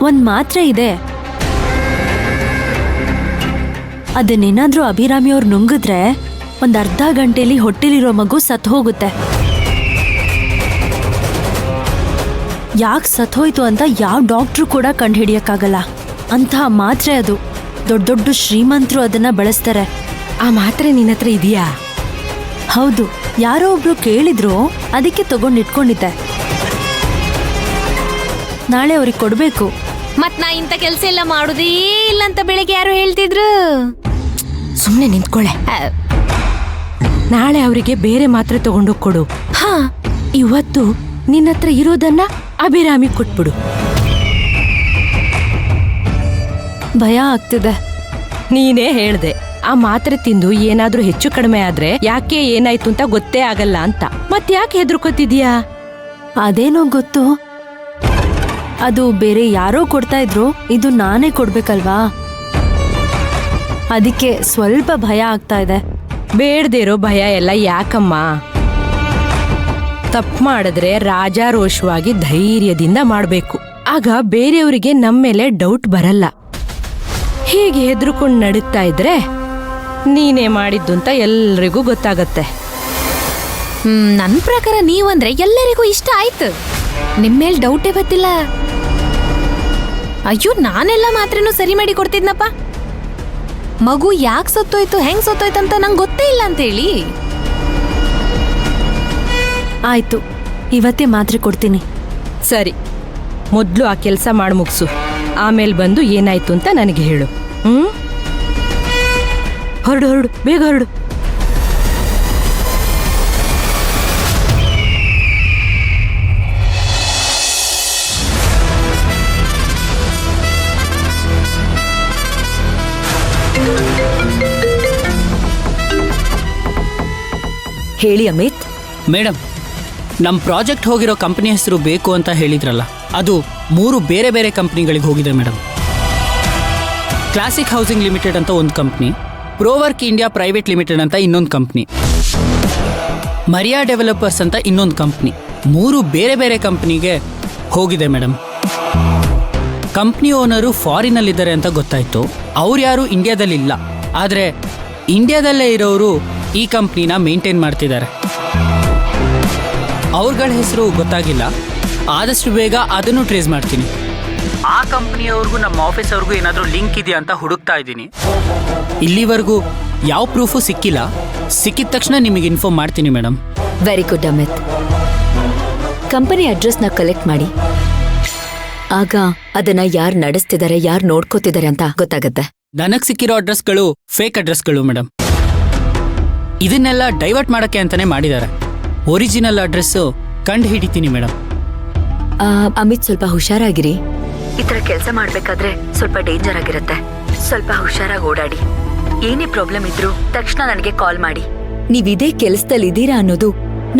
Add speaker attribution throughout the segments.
Speaker 1: ಒಂದ್ ಮಾತ್ರೆ ಇದೆ, ಅದನ್ನೇನಾದ್ರೂ ಅಭಿರಾಮಿಯವ್ರು ನುಂಗಿದ್ರೆ ಒಂದ್ ಅರ್ಧ ಗಂಟೆಲಿ ಹೊಟ್ಟೆಲಿರೋ ಮಗು ಸತ್ ಹೋಗುತ್ತೆ. ಯಾಕೆ ಸತ್ತೋಯ್ತು ಅಂತ ಯಾವ ಡಾಕ್ಟ್ರು ಕೂಡ ಕಂಡುಹಿಡಿಯಕ್ಕಾಗಲ್ಲ. ಅಂತಹ ಮಾತ್ರೆ ಅದು. ದೊಡ್ಡ ದೊಡ್ಡ ಶ್ರೀಮಂತರು ಅದನ್ನ ಬಳಸ್ತಾರೆ.
Speaker 2: ಆ ಮಾತ್ರೆ ನಿನ್ನತ್ರ ಇದೆಯಾ?
Speaker 1: ಹೌದು, ಯಾರೋ ಒಬ್ರು ಕೇಳಿದ್ರು, ಅದಕ್ಕೆ ತಗೊಂಡಿಟ್ಕೊಂಡಿದ್ದೆ. ನಾಳೆ ಅವ್ರಿಗೆ ಕೊಡ್ಬೇಕು.
Speaker 3: ಮತ್ ನಾ ಇಂಥ ಕೆಲ್ಸ ಎಲ್ಲ ಮಾಡುದೇ ಇಲ್ಲ ಅಂತ ಬೆಳಿಗ್ಗೆ ಯಾರು ಹೇಳ್ತಿದ್ರು.
Speaker 2: ಸುಮ್ನೆ ನಿಂತ್ಕೊಳ್ಳೆ. ನಾಳೆ ಅವರಿಗೆ ಬೇರೆ ಮಾತ್ರೆ ತಗೊಂಡೋಗ್ ಕೊಡು.
Speaker 3: ಹಾ,
Speaker 2: ಇವತ್ತು ನಿನ್ನತ್ರ ಇರೋದನ್ನ ಅಭಿರಾಮಿ ಕೊಟ್ಬಿಡು.
Speaker 1: ಭಯ ಆಗ್ತಿದೆ.
Speaker 2: ನೀನೇ ಹೇಳ್ದೆ, ಆ ಮಾತ್ರೆ ತಿಂದು ಏನಾದ್ರೂ ಹೆಚ್ಚು ಕಡಿಮೆ ಆದ್ರೆ ಯಾಕೆ ಏನಾಯ್ತು ಅಂತ ಗೊತ್ತೇ ಆಗಲ್ಲ ಅಂತ. ಮತ್ತ್ಯಾಕೆ ಹೆದರ್ಕೋತಿದ್ಯಾ?
Speaker 1: ಅದೇನೋ ಗೊತ್ತು, ಅದು ಬೇರೆ ಯಾರೋ ಕೊಡ್ತಾ ಇದ್ರು, ಇದು ನಾನೇ ಕೊಡ್ಬೇಕಲ್ವಾ, ಅದಕ್ಕೆ ಸ್ವಲ್ಪ ಭಯ ಆಗ್ತಾ ಇದೆ.
Speaker 2: ಬೇಡದೇ ಇರೋ ಭಯ ಎಲ್ಲ ಯಾಕಮ್ಮ? ತಪ್ಪು ಮಾಡಿದ್ರೆ ರಾಜಾರೋಷವಾಗಿ ಧೈರ್ಯದಿಂದ ಮಾಡ್ಬೇಕು. ಆಗ ಬೇರೆಯವರಿಗೆ ನಮ್ಮೇಲೆ ಡೌಟ್ ಬರಲ್ಲ. ಹೀಗೆ ಹೆದರ್ಕೊಂಡು ನಡೀತಾ ಇದ್ರೆ ನೀನೇ ಮಾಡಿದ್ದು ಅಂತ ಎಲ್ರಿಗೂ ಗೊತ್ತಾಗತ್ತೆ.
Speaker 3: ನನ್ನ ಪ್ರಕಾರ ನೀವಂದ್ರೆ ಎಲ್ಲರಿಗೂ ಇಷ್ಟ ಆಯ್ತು. ನಿಮ್ಮೇಲ್ ಡೌಟೇ ಗೊತ್ತಿಲ್ಲ. ಅಯ್ಯೋ, ನಾನೆಲ್ಲ ಮಾತ್ರೆನೂ ಸರಿ ಮಾಡಿ ಕೊಡ್ತಿದ್ನಪ್ಪ. ಮಗು ಯಾಕೆ ಸತ್ತೋಯ್ತು, ಹೆಂಗ್ ಸತ್ತೋಯ್ತು ಅಂತ ನಂಗೆ ಗೊತ್ತೇ ಇಲ್ಲ ಅಂತೇಳಿ.
Speaker 1: ಆಯ್ತು, ಇವತ್ತೇ ಮಾತ್ರೆ ಕೊಡ್ತೀನಿ.
Speaker 2: ಸರಿ, ಮೊದಲು ಆ ಕೆಲಸ ಮಾಡಿ ಮುಗಿಸು. ಆಮೇಲೆ ಬಂದು ಏನಾಯ್ತು ಅಂತ ನನಗೆ ಹೇಳು. ಹೊರಡು ಹೊರಡು, ಬೇಗ ಹೊರಡು.
Speaker 4: ಹೇಳಿ ಅಮಿತ್.
Speaker 5: ಮೇಡಮ್, ನಮ್ಮ ಪ್ರಾಜೆಕ್ಟ್ ಹೋಗಿರೋ ಕಂಪನಿ ಹೆಸರು ಬೇಕು ಅಂತ ಹೇಳಿದ್ರಲ್ಲ, ಅದು 3 ಬೇರೆ ಬೇರೆ ಕಂಪ್ನಿಗಳಿಗೆ ಹೋಗಿದೆ ಮೇಡಮ್. ಕ್ಲಾಸಿಕ್ ಹೌಸಿಂಗ್ ಲಿಮಿಟೆಡ್ ಅಂತ ಒಂದು ಕಂಪ್ನಿ, ಪ್ರೋವರ್ಕ್ ಇಂಡಿಯಾ ಪ್ರೈವೇಟ್ ಲಿಮಿಟೆಡ್ ಅಂತ ಇನ್ನೊಂದು ಕಂಪ್ನಿ, ಮರಿಯಾ ಡೆವಲಪರ್ಸ್ ಅಂತ ಇನ್ನೊಂದು ಕಂಪ್ನಿ. 3 ಬೇರೆ ಬೇರೆ ಕಂಪ್ನಿಗೆ ಹೋಗಿದೆ ಮೇಡಮ್. ಕಂಪ್ನಿ ಓನರು ಫಾರಿನಲ್ಲಿದ್ದಾರೆ ಅಂತ ಗೊತ್ತಾಯಿತು. ಅವ್ರು ಯಾರು ಇಂಡಿಯಾದಲ್ಲಿಲ್ಲ, ಆದರೆ ಇಂಡಿಯಾದಲ್ಲೇ ಇರೋರು ಈ ಕಂಪ್ನಿನ ಮೇಂಟೈನ್ ಮಾಡ್ತಿದ್ದಾರೆ. ಅವ್ರಗಳ ಹೆಸರು ಗೊತ್ತಾಗಿಲ್ಲ. ಆದಷ್ಟು ಬೇಗ ಅದನ್ನು ಟ್ರೇಸ್ ಮಾಡ್ತೀನಿ. ಆ ಕಂಪ್ನಿಯವ್ರಿಗೂ ನಮ್ಮ ಆಫೀಸ್ ಅವ್ರಿಗೂ ಏನಾದರೂ ಲಿಂಕ್ ಇದೆಯಾ ಅಂತ ಹುಡುಕ್ತಾ ಇದ್ದೀನಿ. ಇಲ್ಲಿವರೆಗೂ ಯಾವ ಪ್ರೂಫು ಸಿಕ್ಕಿಲ್ಲ. ಸಿಕ್ಕಿದ ತಕ್ಷಣ ನಿಮಗೆ ಇನ್ಫಾರ್ಮ್ ಮಾಡ್ತೀನಿ madam.
Speaker 4: Very good Amit. Company ಅಡ್ರೆಸ್ನ ಕಲೆಕ್ಟ್ ಮಾಡಿ. ಆಗ ಅದನ್ನ ಯಾರು ನಡೆಸ್ತಿದ್ದಾರೆ, ಯಾರು ನೋಡ್ಕೋತಿದ್ದಾರೆ ಅಂತ ಗೊತ್ತಾಗತ್ತೆ.
Speaker 5: ನನಗೆ ಸಿಕ್ಕಿರೋ ಅಡ್ರೆಸ್ಗಳು ಫೇಕ್ ಅಡ್ರೆಸ್ಗಳು ಮೇಡಮ್. ಇದನ್ನೆಲ್ಲ ಡೈವರ್ಟ್ ಮಾಡೋಕ್ಕೆ ಅಂತಾನೆ ಮಾಡಿದ್ದಾರೆ. ಒರಿಜಿನಲ್ ಅಡ್ರೆಸ್ಸು ಕಂಡು ಹಿಡಿತೀನಿ ಮೇಡಮ್.
Speaker 4: ಅಮಿತ್, ಸ್ವಲ್ಪ ಹುಷಾರಾಗಿರಿ. ಈ ಥರ ಕೆಲಸ ಮಾಡ್ಬೇಕಾದ್ರೆ ಸ್ವಲ್ಪ ಡೇಂಜರ್ ಆಗಿರುತ್ತೆ. ಸ್ವಲ್ಪ ಹುಷಾರಾಗಿ ಓಡಾಡಿ. ಏನೇ ಪ್ರಾಬ್ಲಮ್ ಇದ್ರೂ ತಕ್ಷಣ ನನಗೆ ಕಾಲ್ ಮಾಡಿ. ನೀವಿದೇ ಕೆಲಸದಲ್ಲಿ ಇದ್ದೀರಾ ಅನ್ನೋದು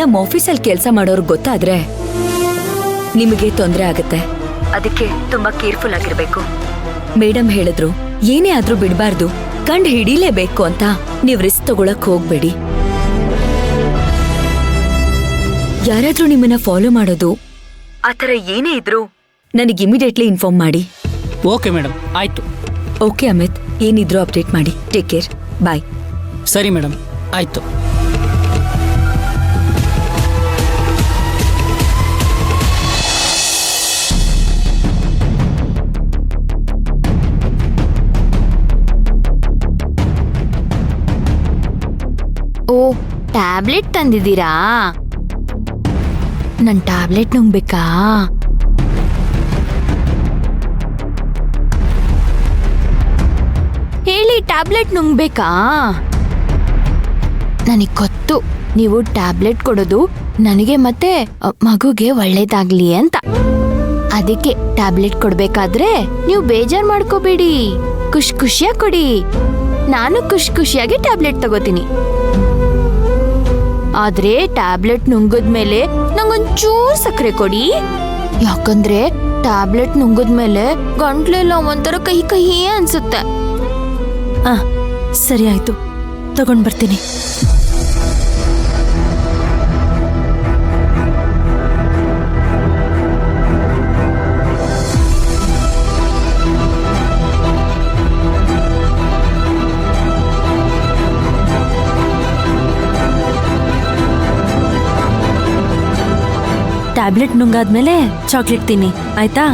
Speaker 4: ನಮ್ಮ ಆಫೀಸಲ್ಲಿ ಕೆಲಸ ಮಾಡೋರ್ಗೆ ಗೊತ್ತಾದ್ರೆ ನಿಮಗೆ ತೊಂದರೆ ಆಗುತ್ತೆ. ಅದಕ್ಕೆ ತುಂಬಾ ಕೇರ್ಫುಲ್ ಆಗಿರ್ಬೇಕು. ಮೇಡಮ್ ಹೇಳಿದ್ರು, ಏನೇ ಆದ್ರೂ ಬಿಡಬಾರ್ದು, ಕಂಡು ಹಿಡೀಲೇಬೇಕು ಅಂತ. ನೀವು ರಿಸ್ಕ್ ತಗೊಳಕ್ ಹೋಗ್ಬೇಡಿ. ಯಾರಾದ್ರೂ ನಿಮ್ಮನ್ನ ಫಾಲೋ ಮಾಡೋದು, ಆ ಥರ ಏನೇ ಇದ್ರೂ ನನಗೆ ಇಮಿಡಿಯೇಟ್ಲಿ ಇನ್ಫಾರ್ಮ್ ಮಾಡಿ.
Speaker 5: ಓಕೆ ಮೇಡಮ್, ಆಯಿತು.
Speaker 4: ಓಕೆ ಅಮಿತ್, ಏನಿದ್ರು ಅಪ್ಡೇಟ್ ಮಾಡಿ. Take care. ಬಾಯ್.
Speaker 5: ಸರಿ ಮೇಡಮ್, ಆಯಿತು.
Speaker 3: ಓ, ಟ್ಯಾಬ್ಲೆಟ್ ತಂದಿದ್ದೀರಾ? ನನ್ ಟ್ಯಾಬ್ಲೆಟ್ ನುಂಗ್ಬೇಕಾ? ಹೇಳಿ, ಟ್ಯಾಬ್ಲೆಟ್ ನುಂಗ್ಬೇಕಾ? ನನಗ್ ಗೊತ್ತು, ನೀವು ಟ್ಯಾಬ್ಲೆಟ್ ಕೊಡೋದು ನನಗೆ ಮತ್ತೆ ಮಗುಗೆ ಒಳ್ಳೇದಾಗ್ಲಿ ಅಂತ. ಅದಕ್ಕೆ ಟ್ಯಾಬ್ಲೆಟ್ ಕೊಡ್ಬೇಕಾದ್ರೆ ನೀವು ಬೇಜಾರ್ ಮಾಡ್ಕೋಬೇಡಿ, ಖುಷಿಯಾಗಿ ಕೊಡಿ. ನಾನು ಖುಷಿಯಾಗಿ ಟ್ಯಾಬ್ಲೆಟ್ ತಗೋತೀನಿ. ಆದ್ರೆ ಟ್ಯಾಬ್ಲೆಟ್ ನುಂಗದ್ಮೇಲೆ ನಂಗೊಂಚೂರು ಸಕ್ಕರೆ ಕೊಡಿ. ಯಾಕಂದ್ರೆ ಟ್ಯಾಬ್ಲೆಟ್ ನುಂಗದ್ಮೇಲೆ ಗಂಟ್ಲೆಲ್ಲ ಒಂಥರ ಕಹಿ ಅನ್ಸುತ್ತೆ.
Speaker 1: ಸರಿ ಆಯ್ತು, ತಗೊಂಡ್ ಬರ್ತೀನಿ. ಟ್ಯಾಬ್ಲೆಟ್ ನುಂಗಾದ್ಮೇಲೆ ಚಾಕ್ಲೇಟ್ ತಿನ್ನಿ ಆಯ್ತಾ?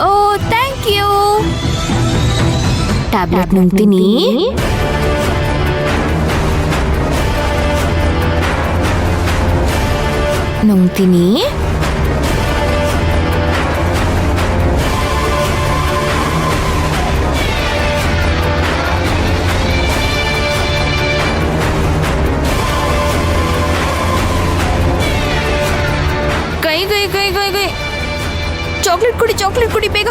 Speaker 3: ಓ ಥ್ಯಾಂಕ್ ಯು. ಟ್ಯಾಬ್ಲೆಟ್ ನುಂಗ್ತೀನಿ. ನುಂಗ್ತೀನಿ. ಕೈ ಕೈ ಕೈ ಕೈ ಕೈ ಚಾಕ್ಲೇಟ್ ಕುಡಿ ಬೇಗ.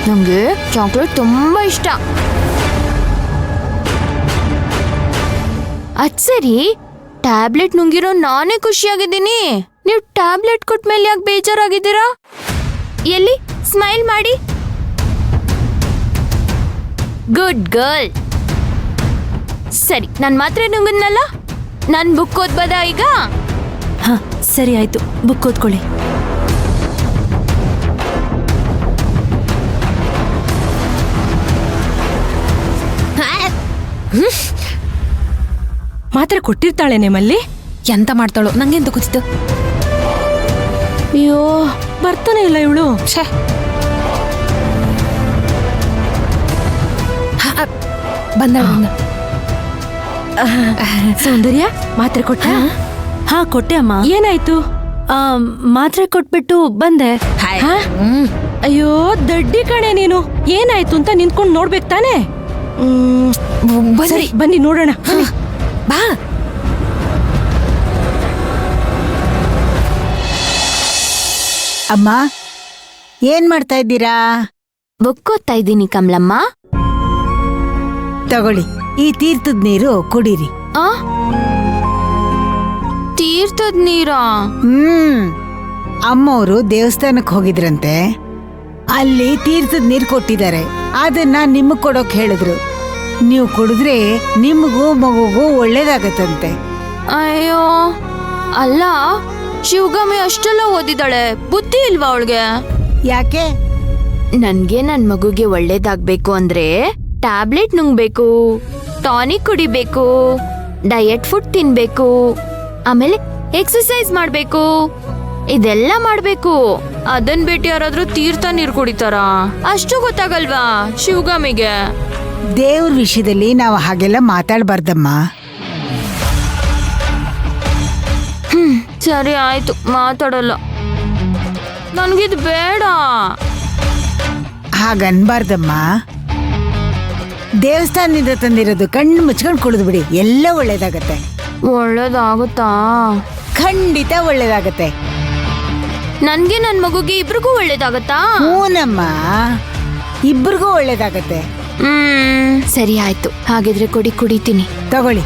Speaker 3: ನಂಗೆ ಚಾಕ್ಲೇಟ್ ತುಂಬಾ ಇಷ್ಟ. ಅದ್ ಸರಿ, ಟ್ಯಾಬ್ಲೆಟ್ ನುಂಗಿರೋ ನಾನೇ ಖುಷಿಯಾಗಿದ್ದೀನಿ. ನೀವು ಟ್ಯಾಬ್ಲೆಟ್ ಕೊಟ್ಮೇಲೆ ಯಾಕೆ ಬೇಜಾರಾಗಿದ್ದೀರಾ? ಎಲ್ಲಿ ಸ್ಮೈಲ್ ಮಾಡಿ. Good girl. ಸರಿ, ನಾನು ಮಾತ್ರೆ ನುಂಗದ್ನಲ್ಲ, ನಾನು ಬುಕ್ ಓದ್ಬೋದಾ ಈಗ?
Speaker 1: ಹಾ ಸರಿ ಆಯ್ತು, ಬುಕ್ ಓದ್ಕೊಳ್ಳಿ.
Speaker 2: ಮಾತ್ರೆ ಕೊಟ್ಟಿರ್ತಾಳೇನೆ ಮಲ್ಲಿ.
Speaker 6: ಎಂತ ಮಾಡ್ತಾಳು ನಂಗೆಂತ ಗೊತ್ತಿತ್ತು.
Speaker 2: ಅಯ್ಯೋ ಬರ್ತಾನೆ ಇಲ್ಲ ಇವಳು.
Speaker 6: ಛೇ, ಬಂದ
Speaker 2: ಸೌಂದರ್ಯ ಮಾತ್ರೆ ಕೊಟ್ಟ?
Speaker 1: ಹಾ ಕೊಟ್ಟೆ ಅಮ್ಮ.
Speaker 2: ಏನಾಯ್ತು?
Speaker 1: ಮಾತ್ರೆ ಕೊಟ್ಬಿಟ್ಟು ಬಂದೆ.
Speaker 2: ಹಾ? ಅಯ್ಯೋ ದಡ್ಡಿ ಕಣೆ ನೀನು. ಏನಾಯ್ತು ಅಂತ ನಿಂತ್ಕೊಂಡು ನೋಡ್ಬೇಕು ತಾನೆ. ಸರಿ ಬನ್ನಿ ನೋಡೋಣ.
Speaker 6: ಬಾ.
Speaker 7: ಅಮ್ಮ, ಏನ್ ಮಾಡ್ತಾ ಇದ್ದೀರಾ?
Speaker 3: ಬುಕ್ ಓದ್ತಾ ಇದ್ದೀನಿ ಕಮಲಮ್ಮ.
Speaker 7: ತಗೊಳ್ಳಿ, ಈ ತೀರ್ಥದ ನೀರು ಕುಡೀರಿ.
Speaker 3: ಆ ತೀರ್ಥದ ನೀರಾ?
Speaker 7: ಅಮ್ಮವರು ದೇವಸ್ಥಾನಕ್ಕೆ ಹೋಗಿದ್ರಂತೆ, ಅಲ್ಲಿ ತೀರ್ಥದ ನೀರು ಕೊಟ್ಟಿದ್ದಾರೆ. ಅದನ್ನ ನಿಮಗ್ ಕೊಡೋಕ್ ಹೇಳಿದ್ರು. ನೀವು ಕುಡಿದ್ರೆ ನಿಮಗೂ ಮಗುಗೂ ಒಳ್ಳೇದಾಗತ್ತಂತೆ.
Speaker 3: ಅಯ್ಯೋ ಅಲ್ಲ, ಶಿವಗಾಮಿ ಅಷ್ಟೆಲ್ಲ ಓದಿದಾಳೆ, ಬುದ್ಧಿ ಇಲ್ವಾ ಅವಳಿಗೆ?
Speaker 7: ಯಾಕೆ?
Speaker 3: ನನ್ಗೆ ನನ್ ಮಗುಗೆ ಒಳ್ಳೇದಾಗ್ಬೇಕು ಅಂದ್ರೆ ಟ್ಯಾಬ್ಲೆಟ್ ನುಂಗ್ಬೇಕು, ಟಾನಿಕ್ ಕುಡಿಬೇಕು, ಡಯಟ್ ಫುಡ್ ತಿನ್ಬೇಕು, ಆಮೇಲೆ ಎಕ್ಸರ್ಸೈಸ್ ಮಾಡ್ಬೇಕು, ಇದೆಲ್ಲ ಮಾಡ್ಬೇಕು. ಅದನ್ ಬಿಟ್ಟು ಯಾರಾದ್ರೂ ತೀರ್ಥ ನೀರು ಕುಡಿತಾರ? ಅಷ್ಟು ಗೊತ್ತಾಗಲ್ವಾ ಶಿವಗಾಮಿಗೆ?
Speaker 7: ದೇವ್ರ ವಿಷಯದಲ್ಲಿ ನಾವು ಹಾಗೆಲ್ಲ ಮಾತಾಡ್ಬಾರ್ದಮ್ಮ.
Speaker 3: ಸರಿ ಆಯ್ತು, ಮಾತಾಡಲ್ಲ. ನನ್ಗಿದ್ ಬೇಡ.
Speaker 7: ಹಾಗನ್ಬಾರ್ದಮ್ಮ. ದೇವಸ್ಥಾನದಿಂದ ತಂದಿರೋದು ಕಣ್ಣು ಮುಚ್ಕೊಂಡು ಕುಡಿದು ಬಿಡಿ, ಎಲ್ಲ ಒಳ್ಳೇದಾಗತ್ತೆ.
Speaker 3: ಒಳ್ಳೇದಾಗುತ್ತಾ?
Speaker 7: ಖಂಡಿತ ಒಳ್ಳೇದಾಗತ್ತೆ.
Speaker 3: ನನ್ಗೆ ನನ್ ಮಗುಗೆ ಇಬ್ರಿಗೂ ಒಳ್ಳೇದಾಗತ್ತಾ?
Speaker 7: ಹೂನಮ್ಮ, ಇಬ್ರಿಗೂ ಒಳ್ಳೇದಾಗತ್ತೆ.
Speaker 3: ಸರಿ ಆಯ್ತು, ಹಾಗಿದ್ರೆ ಕುಡಿತೀನಿ.
Speaker 7: ತಗೊಳ್ಳಿ.